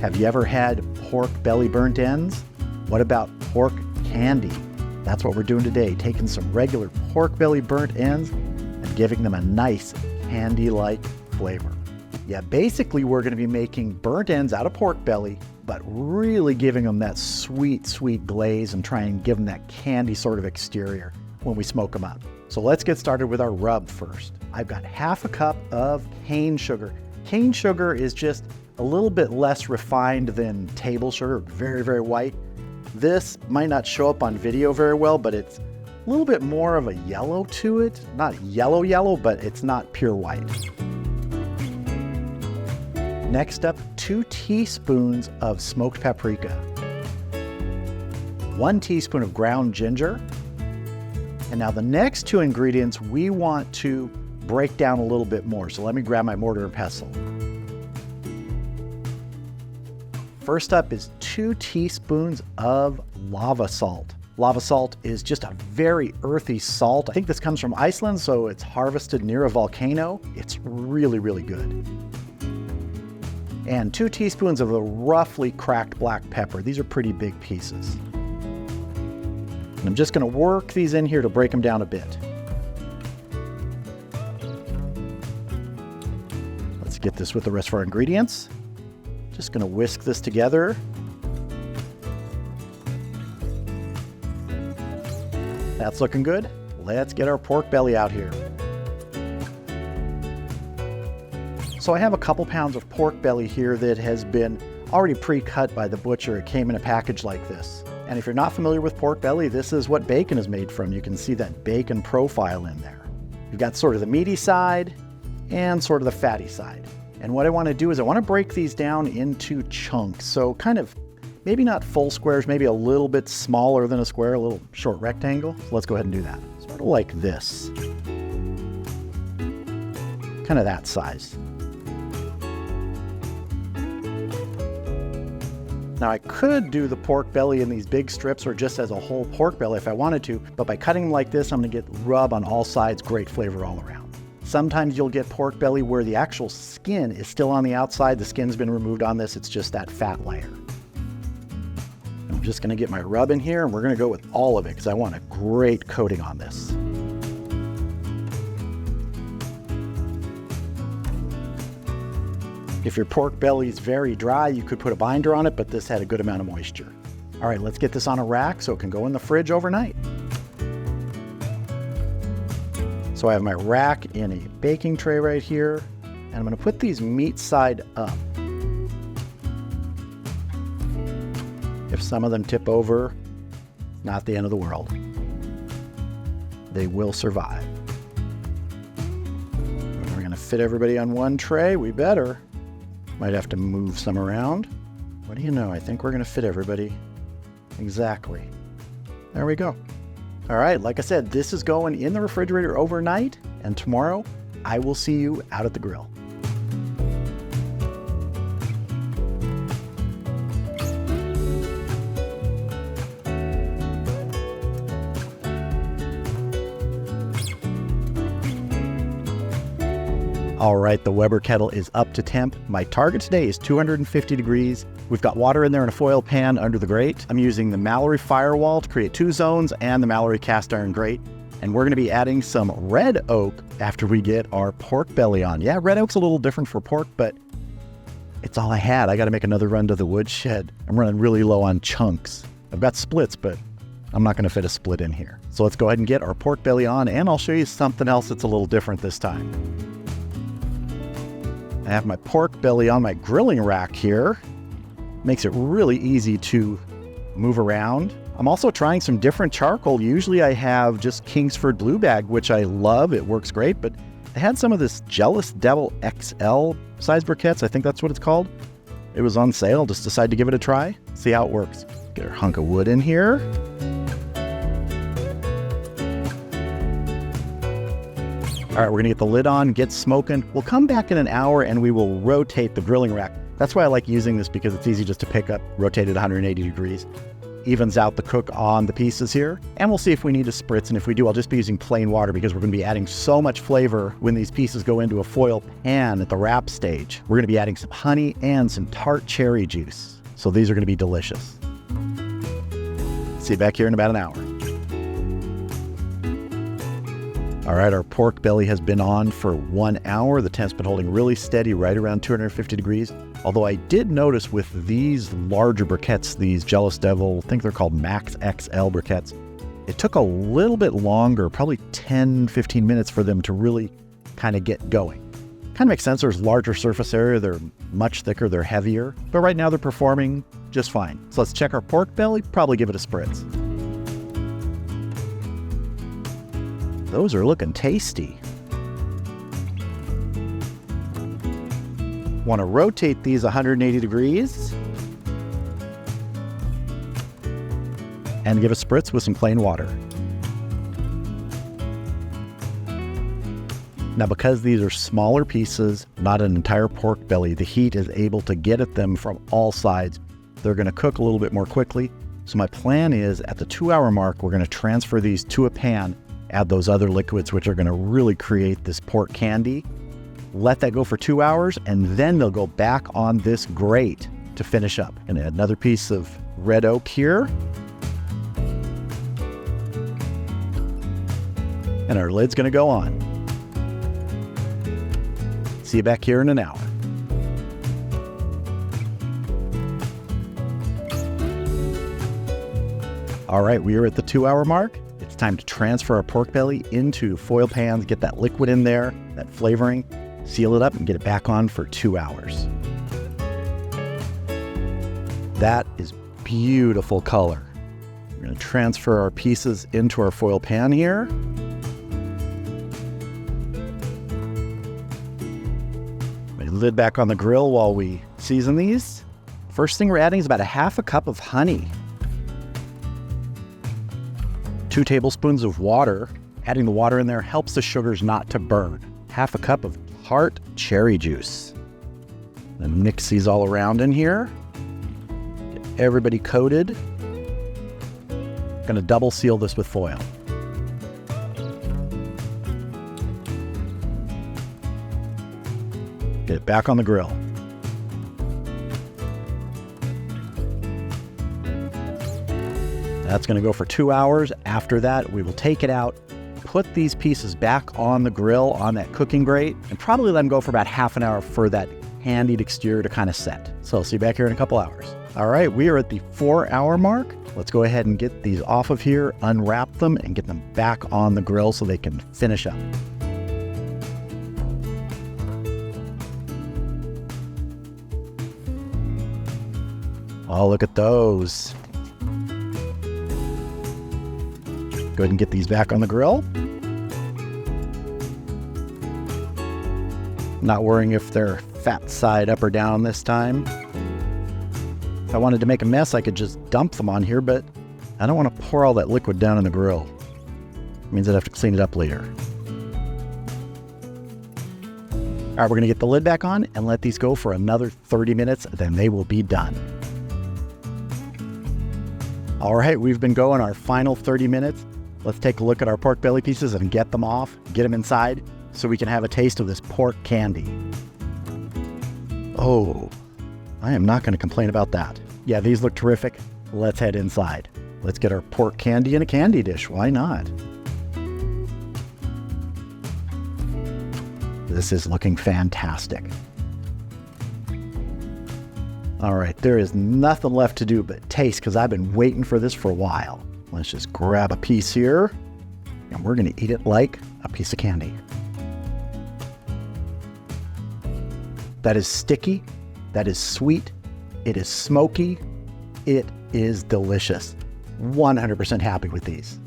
Have you ever had pork belly burnt ends? What about pork candy? That's what we're doing today, taking some regular pork belly burnt ends and giving them a nice candy-like flavor. Yeah, basically we're going to be making burnt ends out of pork belly, but really giving them that sweet, sweet glaze and trying to give them that candy sort of exterior when we smoke them up. So let's get started with our rub first. I've got half a cup of cane sugar. Cane sugar is just a little bit less refined than table sugar, very, very white. This might not show up on video very well, but it's a little bit more of a yellow to it. Not yellow, but it's not pure white. Next up, 2 teaspoons of smoked paprika, 1 teaspoon of ground ginger. And now the next 2 ingredients we want to break down a little bit more. So let me grab my mortar and pestle. First up is 2 teaspoons of lava salt. Lava salt is just a very earthy salt. I think this comes from Iceland, so it's harvested near a volcano. It's really, really good. And 2 teaspoons of the roughly cracked black pepper. These are pretty big pieces. And I'm just going to work these in here to break them down a bit. Let's get this with the rest of our ingredients. Just going to whisk this together. That's looking good. Let's get our pork belly out here. So I have a couple pounds of pork belly here that has been already pre-cut by the butcher. It came in a package like this. And if you're not familiar with pork belly, this is what bacon is made from. You can see that bacon profile in there. You've got sort of the meaty side and sort of the fatty side. And what I want to do is I want to break these down into chunks. So kind of, maybe not full squares, maybe a little bit smaller than a square, a little short rectangle. So let's go ahead and do that. Sort of like this. Kind of that size. Now I could do the pork belly in these big strips or just as a whole pork belly if I wanted to, but by cutting them like this, I'm going to get rub on all sides, great flavor all around. Sometimes you'll get pork belly where the actual skin is still on the outside. The skin's been removed on this. It's just that fat layer. I'm just going to get my rub in here, and we're going to go with all of it because I want a great coating on this. If your pork belly is very dry, you could put a binder on it, but this had a good amount of moisture. All right, let's get this on a rack so it can go in the fridge overnight. So I have my rack in a baking tray right here, and I'm going to put these meat side up. If some of them tip over, not the end of the world. They will survive. We're going to fit everybody on one tray. We better. Might have to move some around. What do you know? I think we're going to fit everybody exactly. There we go. All right, like I said, this is going in the refrigerator overnight, and tomorrow I will see you out at the grill. All right, the Weber kettle is up to temp. My target today is 250 degrees. We've got water in there in a foil pan under the grate. I'm using the Mallory firewall to create 2 zones and the Mallory cast iron grate. And we're gonna be adding some red oak after we get our pork belly on. Yeah, red oak's a little different for pork, but it's all I had. I gotta make another run to the woodshed. I'm running really low on chunks. I've got splits, but I'm not gonna fit a split in here. So let's go ahead and get our pork belly on, and I'll show you something else that's a little different this time. I have my pork belly on my grilling rack here. Makes it really easy to move around. I'm also trying some different charcoal. Usually I have just Kingsford Blue Bag, which I love. It works great, but I had some of this Jealous Devil XL size briquettes. I think that's what it's called. It was on sale. Just decided to give it a try. See how it works. Get our hunk of wood in here. All right, we're gonna get the lid on, get smoking. We'll come back in an hour and we will rotate the grilling rack. That's why I like using this, because it's easy just to pick up, rotate it 180 degrees. evens out the cook on the pieces here. And we'll see if we need to spritz, and if we do, I'll just be using plain water because we're going to be adding so much flavor when these pieces go into a foil pan at the wrap stage. We're going to be adding some honey and some tart cherry juice. So these are going to be delicious. See you back here in about an hour. All right, our pork belly has been on for 1 hour. The temp's been holding really steady, right around 250 degrees. Although I did notice with these larger briquettes, these Jealous Devil, I think they're called Max XL briquettes, it took a little bit longer, probably 10, 15 minutes for them to really kind of get going. Kind of makes sense. There's larger surface area. They're much thicker. They're heavier. But right now they're performing just fine. So let's check our pork belly, probably give it a spritz. Those are looking tasty. Want to rotate these 180 degrees and give a spritz with some plain water. Now, because these are smaller pieces, not an entire pork belly, the heat is able to get at them from all sides. They're going to cook a little bit more quickly. So my plan is at the 2-hour mark, we're going to transfer these to a pan, add those other liquids, which are going to really create this pork candy. Let that go for 2 hours, and then they'll go back on this grate to finish up. And add another piece of red oak here. And our lid's going to go on. See you back here in an hour. All right, we are at the 2-hour mark. It's time to transfer our pork belly into foil pans, get that liquid in there, that flavoring, seal it up, and get it back on for 2 hours. That is beautiful color. We're going to transfer our pieces into our foil pan here. Put the lid back on the grill while we season these. First thing we're adding is about a half a cup of honey. 2 tablespoons of water. Adding the water in there helps the sugars not to burn. Half a cup of Tart cherry juice. Then mix these all around in here. Get everybody coated. Gonna double seal this with foil. Get it back on the grill. That's going to go for 2 hours. After that, we will take it out, put these pieces back on the grill on that cooking grate, and probably let them go for about half an hour for that candied exterior to kind of set. So I'll see you back here in a couple hours. All right, we are at the 4-hour mark. Let's go ahead and get these off of here, unwrap them, and get them back on the grill so they can finish up. Oh, look at those. Go ahead and get these back on the grill. Not worrying if they're fat side up or down this time. If I wanted to make a mess, I could just dump them on here, but I don't want to pour all that liquid down in the grill. It means I'd have to clean it up later. All right, we're going to get the lid back on and let these go for another 30 minutes, then they will be done. All right, we've been going our final 30 minutes. Let's take a look at our pork belly pieces and get them off, get them inside, so we can have a taste of this pork candy. Oh, I am not going to complain about that. Yeah, these look terrific. Let's head inside. Let's get our pork candy in a candy dish. Why not? This is looking fantastic. All right, there is nothing left to do but taste because I've been waiting for this for a while. Let's just grab a piece here and we're going to eat it like a piece of candy. That is sticky. That is sweet. It is smoky. It is delicious. 100% happy with these.